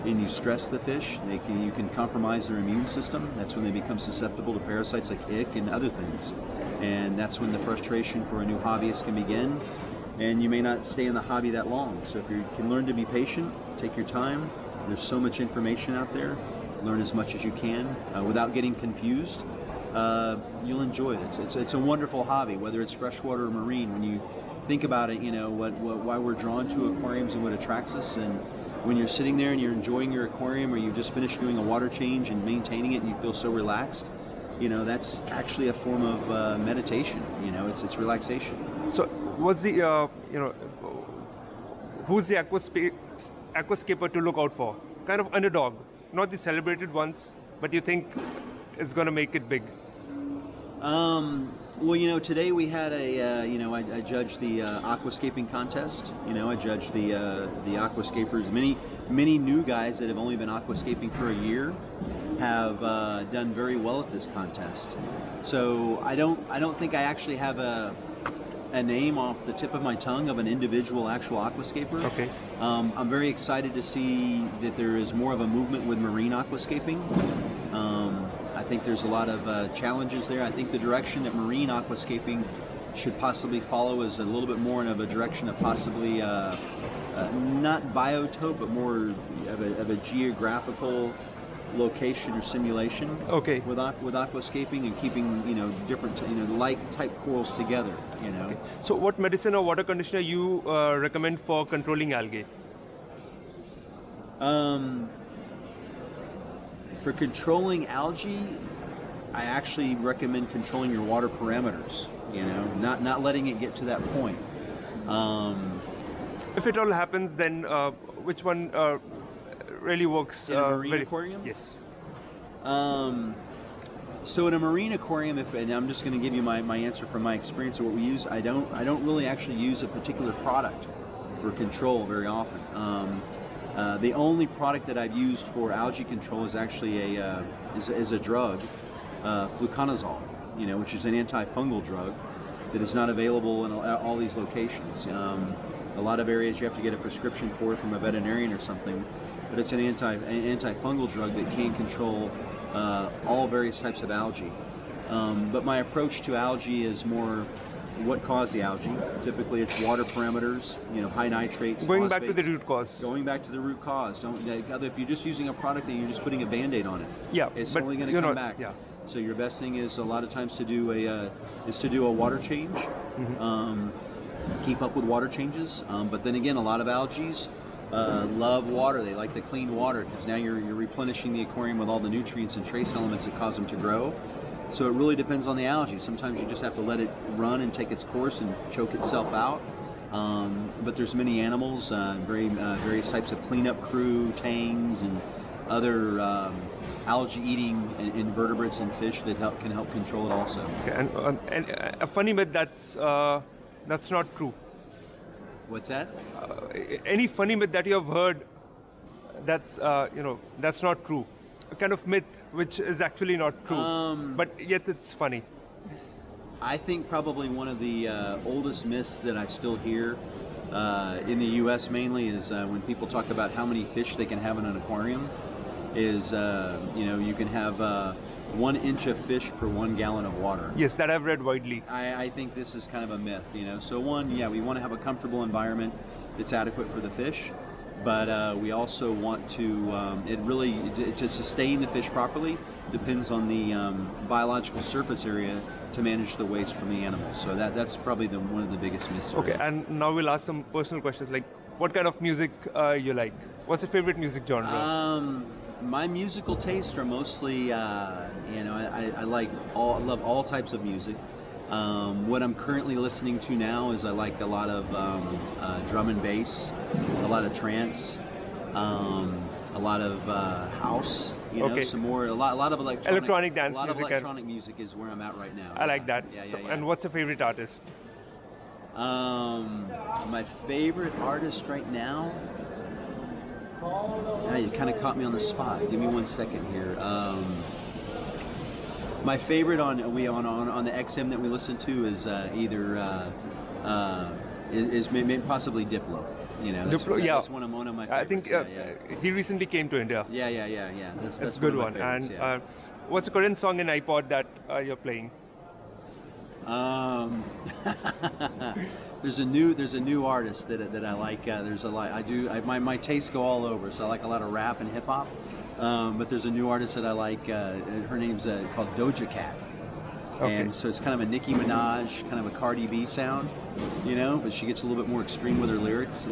and you stress the fish, you can compromise their immune system. That's when they become susceptible to parasites like ick and other things. And that's when the frustration for a new hobbyist can begin. And you may not stay in the hobby that long. So if you can learn to be patient, take your time. There's so much information out there. Learn as much as you can without getting confused. You'll enjoy it. It's a wonderful hobby, whether it's freshwater or marine. When you think about it, you know why we're drawn to aquariums and what attracts us. And when you're sitting there and you're enjoying your aquarium, or you just finished doing a water change and maintaining it, and you feel so relaxed, you know, that's actually a form of meditation. You know, it's relaxation. So, what's the who's the aquascaper to look out for? Kind of underdog, not the celebrated ones, but you think is going to make it big? Well, you know, today we had I judged the aquascaping contest. You know, I judged the aquascapers. Many new guys that have only been aquascaping for a year have done very well at this contest. So I don't think I actually have a name off the tip of my tongue of an individual actual aquascaper. Okay. I'm very excited to see that there is more of a movement with marine aquascaping. I think there's a lot of challenges there. I think the direction that marine aquascaping should possibly follow is a little bit more of a direction of possibly not biotope, but more of a geographical location or simulation. Okay. With aquascaping and keeping different like type corals together. You know. Okay. So, what medicine or water conditioner you recommend for controlling algae? For controlling algae, I actually recommend controlling your water parameters. You know, not letting it get to that point. If it all happens, then which one really works? In a marine aquarium? Yes. So in a marine aquarium, and I'm just going to give you my answer from my experience of what we use. I don't really actually use a particular product for control very often. The only product that I've used for algae control is actually a drug, fluconazole, which is an antifungal drug that is not available in all these locations. A lot of areas you have to get a prescription for from a veterinarian or something, but it's an antifungal drug that can control all various types of algae. But my approach to algae is more what caused the algae. Typically it's water parameters, high nitrates, going phosphates. back to the root cause. Going back to the root cause. If you're just using a product and you're just putting a Band-Aid on it, yeah, it's only going to come back. Yeah. So your best thing is a lot of times to do a water change. Mm-hmm. Keep up with water changes. But then again, a lot of algae love water. They like the clean water because now you're replenishing the aquarium with all the nutrients and trace elements that cause them to grow. So it really depends on the algae. Sometimes you just have to let it run and take its course and choke itself out. But there's many animals, various types of cleanup crew, tangs, and other algae-eating invertebrates and fish that can help control it also. Okay, and a funny myth that's not true. What's that? Any funny myth that you have heard that's not true. A kind of myth which is actually not true, but yet it's funny. I think probably one of the oldest myths that I still hear in the U.S. mainly is when people talk about how many fish they can have in an aquarium is, you can have 1 inch of fish per 1 gallon of water. Yes, that I've read widely. I think this is kind of a myth, So we want to have a comfortable environment that's adequate for the fish. But we also want to, to sustain the fish properly depends on the biological surface area to manage the waste from the animals. So that's probably one of the biggest myths. Okay, and now we'll ask some personal questions like what kind of music you like? What's your favorite music genre? My musical tastes are mostly, I love all types of music. What I'm currently listening to now is I like a lot of drum and bass, a lot of trance, a lot of house. Okay. Some more, a lot of electronic dance music. A lot of electronic music is where I'm at right now. I like that. Yeah. And what's your favorite artist? My favorite artist right now. Now you kind of caught me on the spot. Give me 1 second here. My favorite on the XM that we listen to is either maybe possibly Diplo. You know, that's, Diplo, yeah. that's one of my favorites. I think yeah. he recently came to India. Yeah. That's a good one. one. Of my favorites, And yeah. what's the current song in iPod that you're playing? There's a new artist that I like. There's a lot. My tastes go all over. So I like a lot of rap and hip hop. But there's a new artist that I like. Her name's called Doja Cat. Okay. And so it's kind of a Nicki Minaj, kind of a Cardi B sound, you know. But she gets a little bit more extreme with her lyrics.